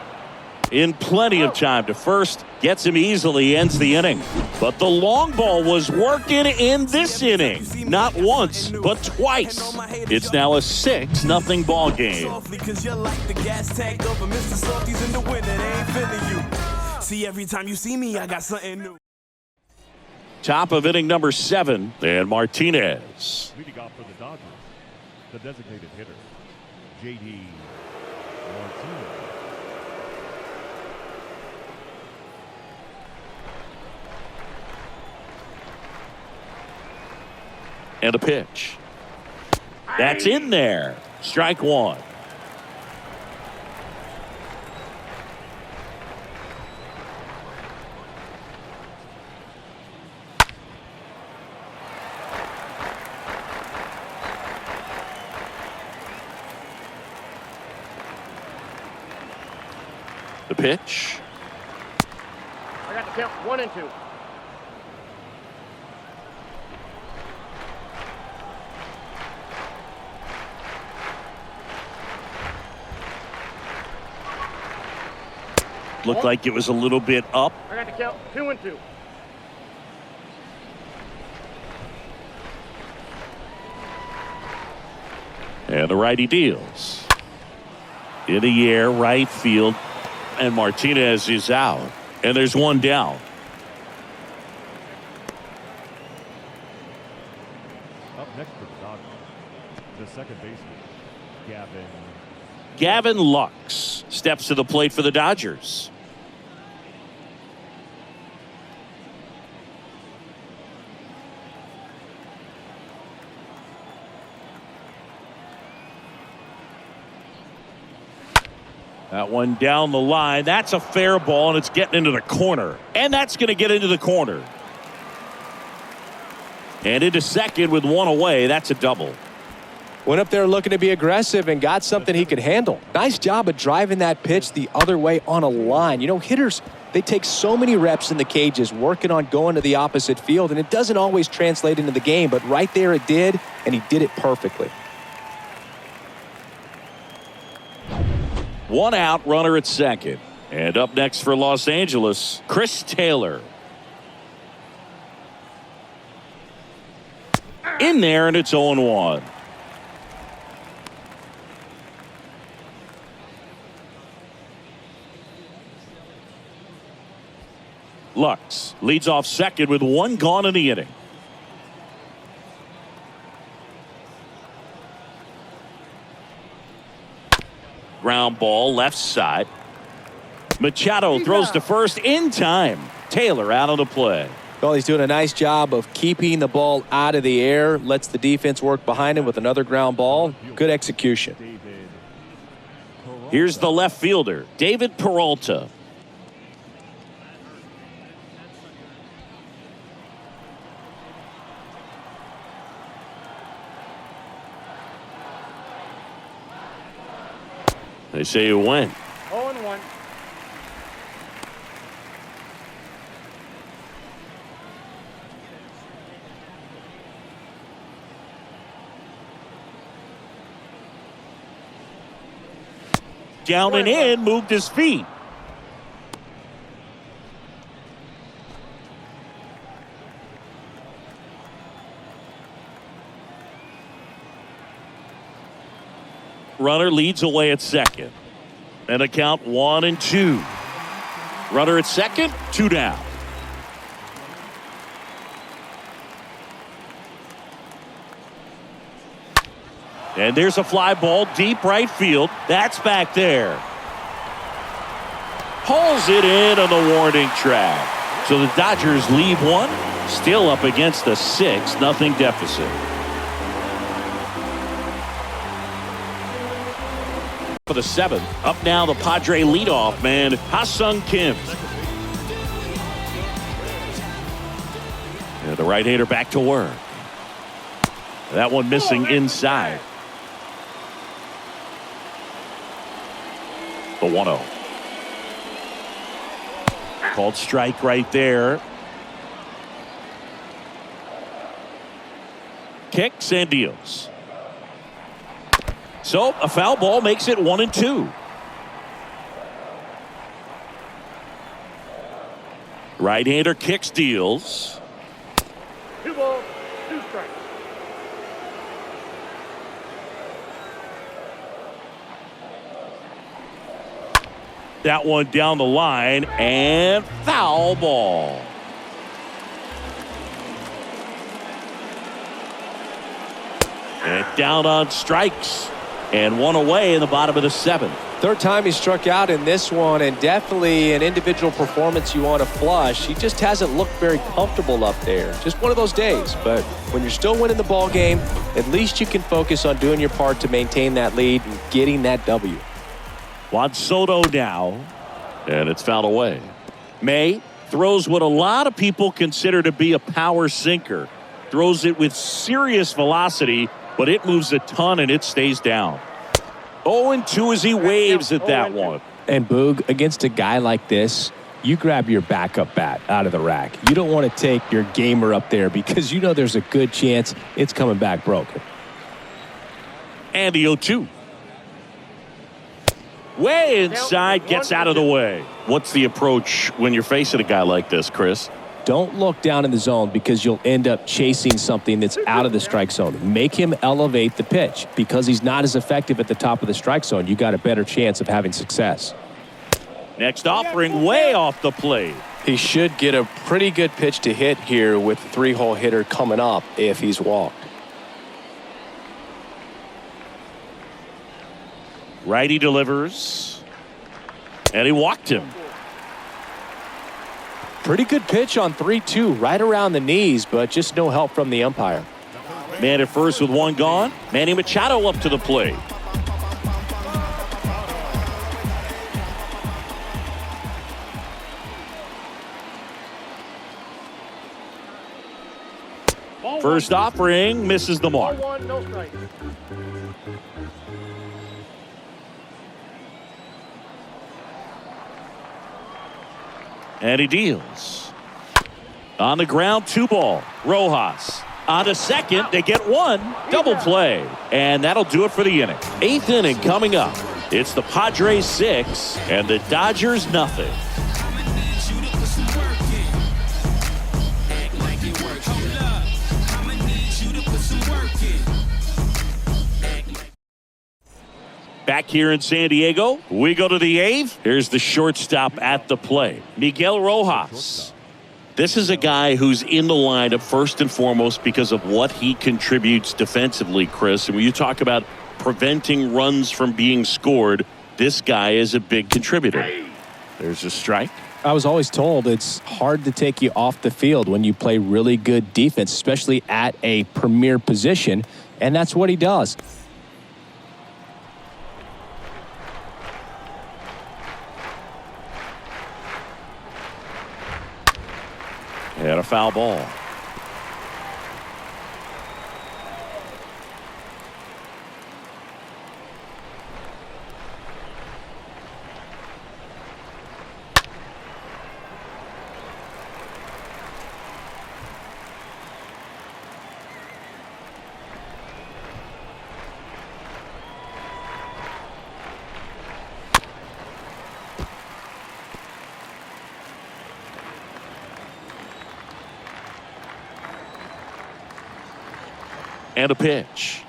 in plenty of time to first. Gets him easily, ends the inning. But the long ball was working in this inning. Not once, but twice. It's now a 6-0 ball game. See, every time you see me, I got something new. Top of inning number 7, and Martinez. Leading off for the Dodgers, the designated hitter, J.D. Martinez. And a pitch. That's in there. Strike 1. The pitch. I got the count 1 and 2. Looked like it was a little bit up. I got the count 2 and 2. And the righty deals. In the air, right field. And Martinez is out. And there's one down. Up next for the Dodgers, the second baseman, Gavin Lux steps to the plate for the Dodgers. That one down the line. That's a fair ball, and it's getting into the corner. And that's going to get into the corner. And into second with 1 away. That's a double. Went up there looking to be aggressive and got something he could handle. Nice job of driving that pitch the other way on a line. You know, hitters, they take so many reps in the cages working on going to the opposite field, and it doesn't always translate into the game, but right there it did, and he did it perfectly. One out, runner at second. And up next for Los Angeles, Chris Taylor. In there, and it's 0-1. Lux leads off second with one gone in the inning. Ground ball left side. Machado throws to first in time. Taylor out on the play. Well, he's doing a nice job of keeping the ball out of the air. Lets the defense work behind him with another ground ball. Good execution. Here's the left fielder, David Peralta. They say you win. 0-1. Down and in, moved his feet. Runner leads away at second. And a count 1-2. Runner at second, 2 down. And there's a fly ball deep right field. That's back there. Pulls it in on the warning track. So the Dodgers leave one, still up against a 6-0 deficit. For the 7th, up now the Padre leadoff man, Ha-Sung Kim. And the right-hander back to work. That one missing inside. The 1-0. Called strike right there. Kicks and deals. So a foul ball makes it 1-2. Right-hander kicks, deals. 2 balls, 2 strikes. That one down the line and foul ball. And down on strikes. And one away in the bottom of the 7th. Third time he struck out in this one, and definitely an individual performance you want to flush. He just hasn't looked very comfortable up there. Just one of those days. But when you're still winning the ball game, at least you can focus on doing your part to maintain that lead and getting that W. Juan Soto now, and it's fouled away. May throws what a lot of people consider to be a power sinker. Throws it with serious velocity, but it moves a ton and it stays down. 0-2 as he waves at that one. And Boog, against a guy like this, you grab your backup bat out of the rack. You don't want to take your gamer up there because you know there's a good chance it's coming back broken. And the 0-2. Way inside, gets out of the way. What's the approach when you're facing a guy like this, Chris? Don't look down in the zone because you'll end up chasing something that's out of the strike zone. Make him elevate the pitch. Because he's not as effective at the top of the strike zone, you got a better chance of having success. Next offering way off the plate. He should get a pretty good pitch to hit here with the 3-hole hitter coming up if he's walked. Righty delivers. And he walked him. Pretty good pitch on 3-2, right around the knees, but just no help from the umpire. Man at first with one gone. Manny Machado up to the plate. First offering misses the mark. 1, no strikes. And he deals. On the ground, 2 ball. Rojas on to second. They get one. Double play. And that'll do it for the inning. 8th inning coming up. It's the Padres 6 and the Dodgers nothing. Back here in San Diego, we go to the 8th. Here's the shortstop at the plate, Miguel Rojas. This is a guy who's in the lineup first and foremost because of what he contributes defensively, Chris. And when you talk about preventing runs from being scored, this guy is a big contributor. There's a strike. I was always told it's hard to take you off the field when you play really good defense, especially at a premier position, and that's what he does. And a foul ball. And a pitch.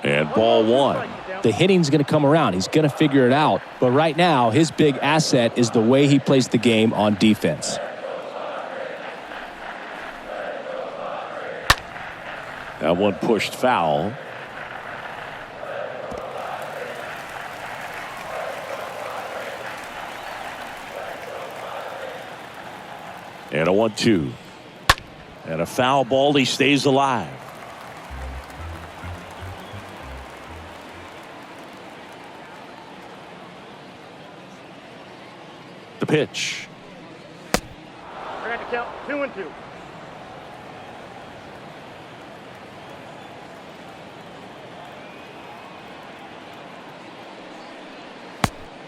And ball one. The hitting's going to come around. He's going to figure it out. But right now, his big asset is the way he plays the game on defense. That one pushed foul. And a 1-2. And a foul ball. He stays alive. The pitch. We're going to count 2-2.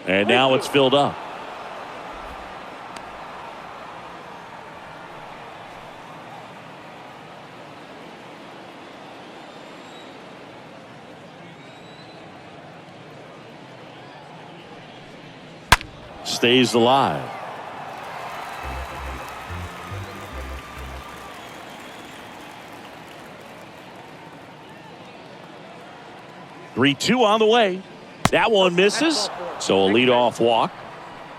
And now it's filled up. Stays alive. Three-two on the way. That one misses. So a leadoff walk.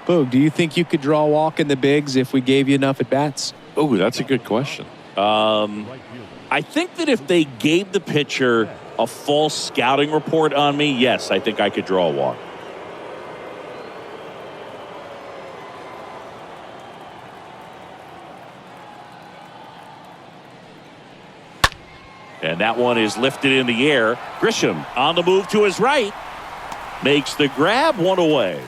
Boog, do you think you could draw a walk in the bigs if we gave you enough at bats? Oh, that's a good question. I think that if they gave the pitcher a false scouting report on me, yes, I think I could draw a walk. And that one is lifted in the air. Grisham on the move to his right. Makes the grab, one away.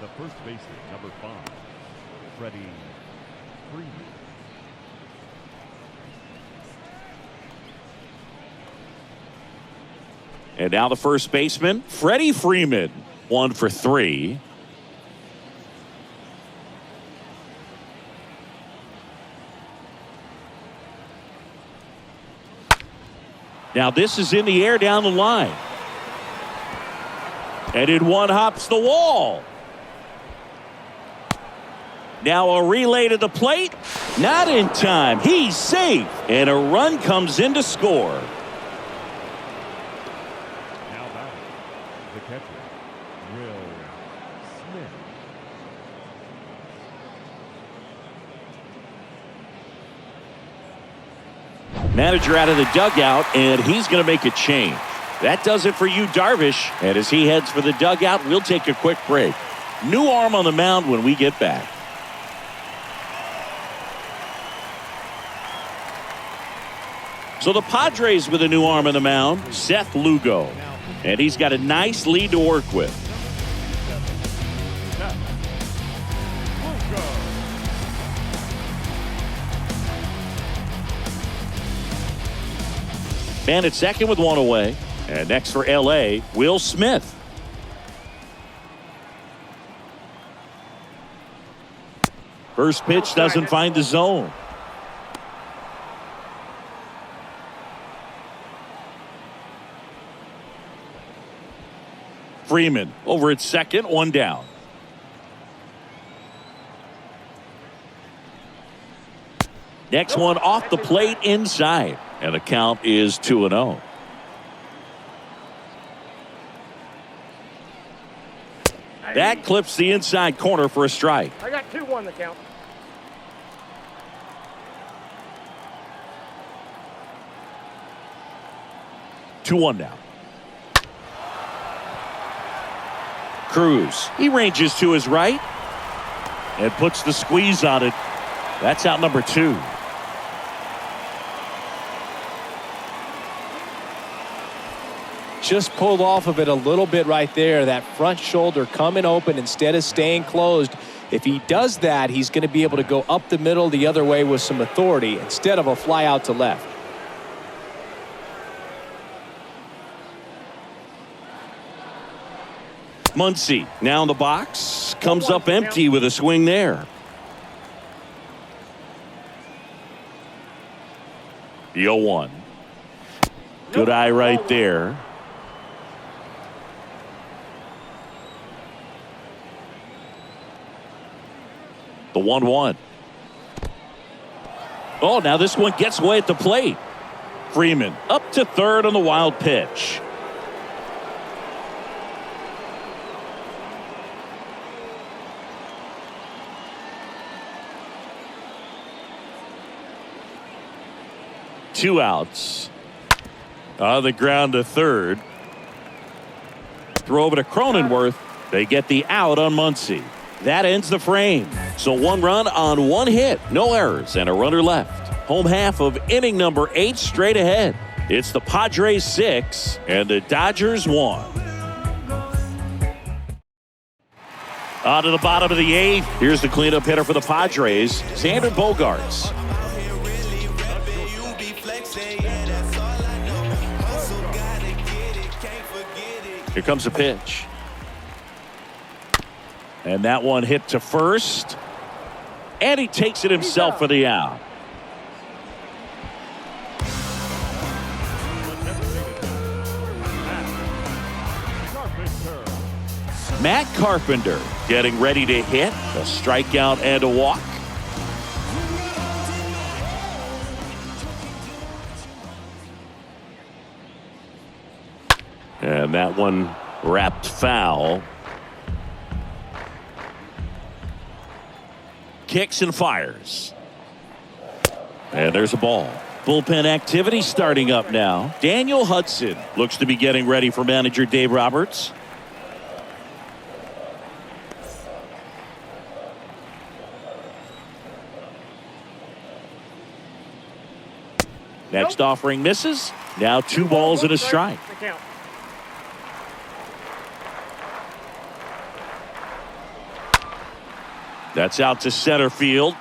The first baseman, number 5, Freddie Freeman. And now the first baseman, Freddie Freeman. 1 for 3. Now this is in the air down the line. And it one hops the wall. Now a relay to the plate. Not in time. He's safe. And a run comes in to score. Now back, the catcher, Will Smith. Manager out of the dugout, and he's going to make a change. That does it for you, Darvish. And as he heads for the dugout, we'll take a quick break. New arm on the mound when we get back. So the Padres with a new arm on the mound, Seth Lugo. And he's got a nice lead to work with. Man at second with one away. And next for L.A., Will Smith. First pitch doesn't find the zone. Freeman over at second, one down. Next one off the plate inside, and the count is 2-0. That clips the inside corner for a strike. I got 2-1 the count. Two one now. Cruz, he ranges to his right and puts the squeeze on it. That's out number 2. Just pulled off of it a little bit right there. That front shoulder coming open instead of staying closed. If he does that, he's going to be able to go up the middle the other way with some authority instead of a fly out to left. Muncy now in the box, comes up empty with a swing there. The 0-1. Good eye right there. The 1-1. Oh, now this one gets away at the plate. Freeman up to third on the wild pitch. Two outs. On the ground to third. Throw over to Cronenworth. They get the out on Muncy. That ends the frame. So 1 run on 1 hit. No errors and a runner left. Home half of inning number 8 straight ahead. It's the Padres 6 and the Dodgers 1. On to the bottom of the 8th. Here's the cleanup hitter for the Padres, Xander Bogaerts. Here comes a pitch. And that one hit to first. And he takes it himself for the out. Matt Carpenter getting ready to hit. A strikeout and a walk. And that one wrapped foul. Kicks and fires. And there's a ball. Bullpen activity starting up now. Daniel Hudson looks to be getting ready for manager Dave Roberts. Next offering misses. Now 2 balls and a strike. That's out to center field.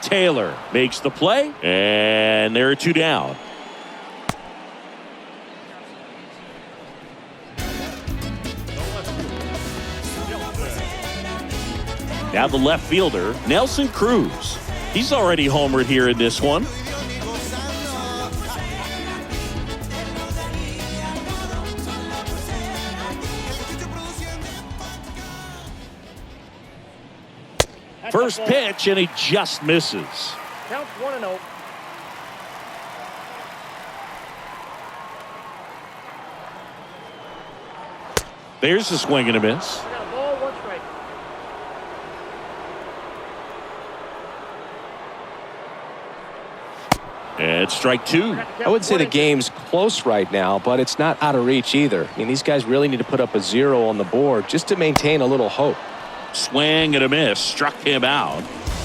Taylor makes the play, and there are 2 down. Now the left fielder, Nelson Cruz. He's already homered here in this one. First pitch, and he just misses. Count 1-0. There's a swing and a miss. We got a ball, 1 strike. And strike 2. I would say the game's close right now, but it's not out of reach either. I mean, these guys really need to put up a 0 on the board just to maintain a little hope. Swing and a miss, struck him out.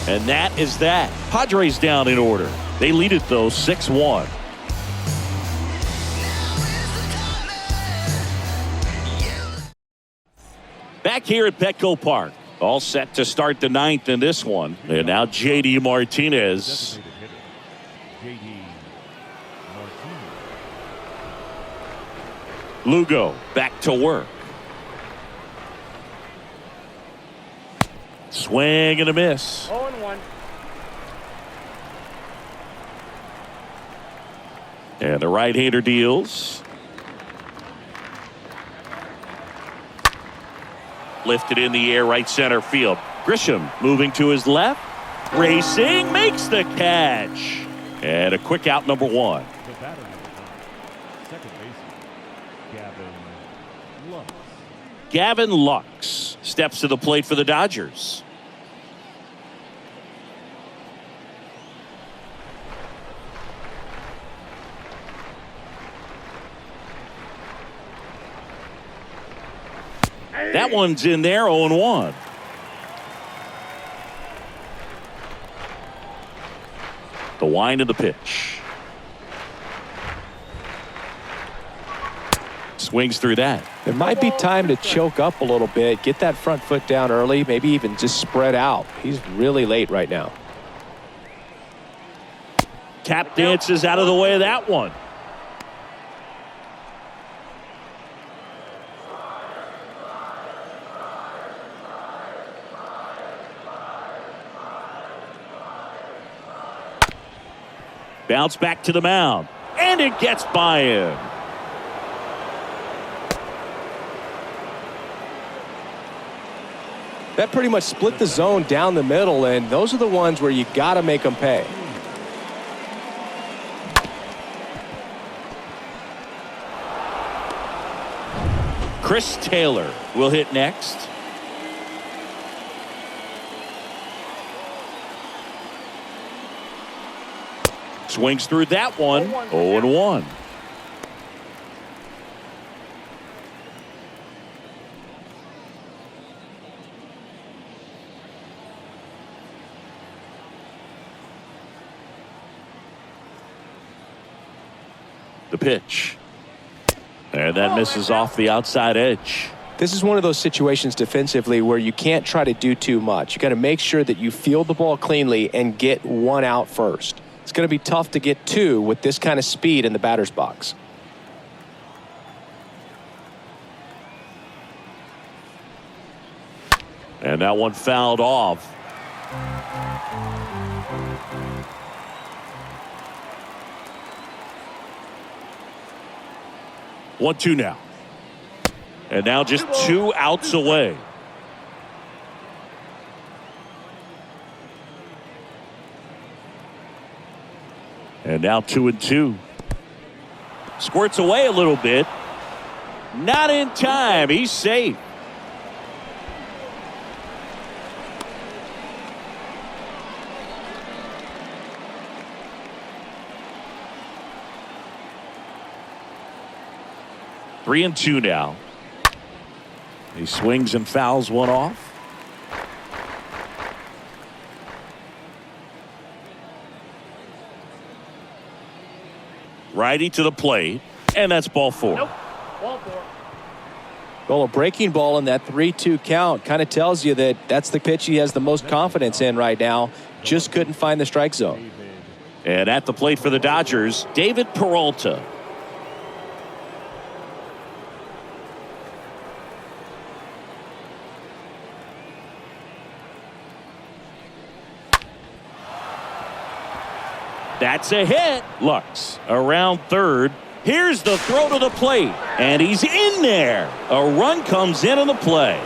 And that is that. Padres down in order. They lead it, though, 6-1. Back here at Petco Park. All set to start the 9th in this one. And now J.D. Martinez. Lugo back to work. Swing and a miss. 0-1. And the right-hander deals. lifted in the air right center field. Grisham moving to his left. Racing, makes the catch. And a quick out, number one. The batter, second baseman, Gavin Lux. Gavin Lux steps to the plate for the Dodgers. That one's in there, 0-1. The wind of the pitch. Swings through that. It might be time to choke up a little bit, get that front foot down early, maybe even just spread out. He's really late right now. Tap dances out of the way of that one. Bounce back to the mound, and it gets by him. That pretty much split the zone down the middle, and those are the ones where you got to make them pay. Chris Taylor will hit next. Swings through that one. 0-1. The pitch. And that misses off the outside edge. This is one of those situations defensively where you can't try to do too much. You got to make sure that you field the ball cleanly and get one out first. It's going to be tough to get two with this kind of speed in the batter's box. And that one fouled off. One, two now. And now just 2 outs away. And now 2-2. Squirts away a little bit. Not in time. He's safe. Three and two now. He swings and fouls one off. Righty to the plate, and that's ball four. Nope. Ball four. Well, a breaking ball in that 3-2 count kind of tells you that that's the pitch he has the most confidence in right now. Just couldn't find the strike zone. And at the plate for the Dodgers, David Peralta. That's a hit. Lux around third. Here's the throw to the plate, and he's in there. A run comes in on the play.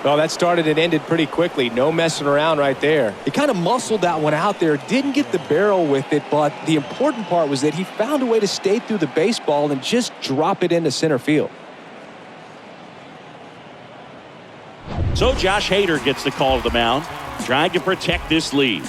Well, that started and ended pretty quickly. No messing around right there. He kind of muscled that one out there. Didn't get the barrel with it, but the important part was that he found a way to stay through the baseball and just drop it into center field. So Josh Hader gets the call to the mound, trying to protect this lead.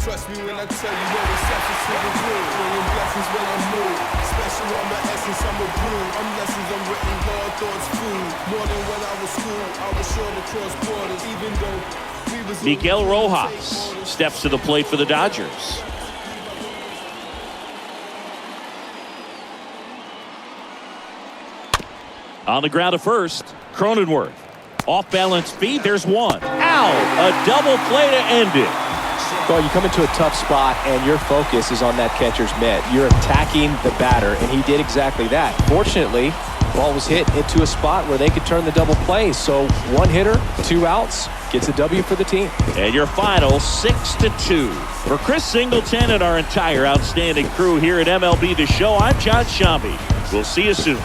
Trust me when I tell you no exceptions to the rule. Bringing blessings when I move. Special on my essence, I'm a brew. I'm lessons, I'm written, hard thoughts, food. More than when I was school, I was sure to cross borders, even though we was Miguel Rojas steps to the plate for the Dodgers. On the ground to first, Cronenworth. Off balance feed, there's one. Out! A double play to end it. Well, you come into a tough spot and your focus is on that catcher's mitt. You're attacking the batter, and he did exactly that. Fortunately, the ball was hit into a spot where they could turn the double play. So one hitter, 2 outs, gets a W for the team. And your final 6-2. For Chris Singleton and our entire outstanding crew here at MLB The Show, I'm John Shambi. We'll see you soon.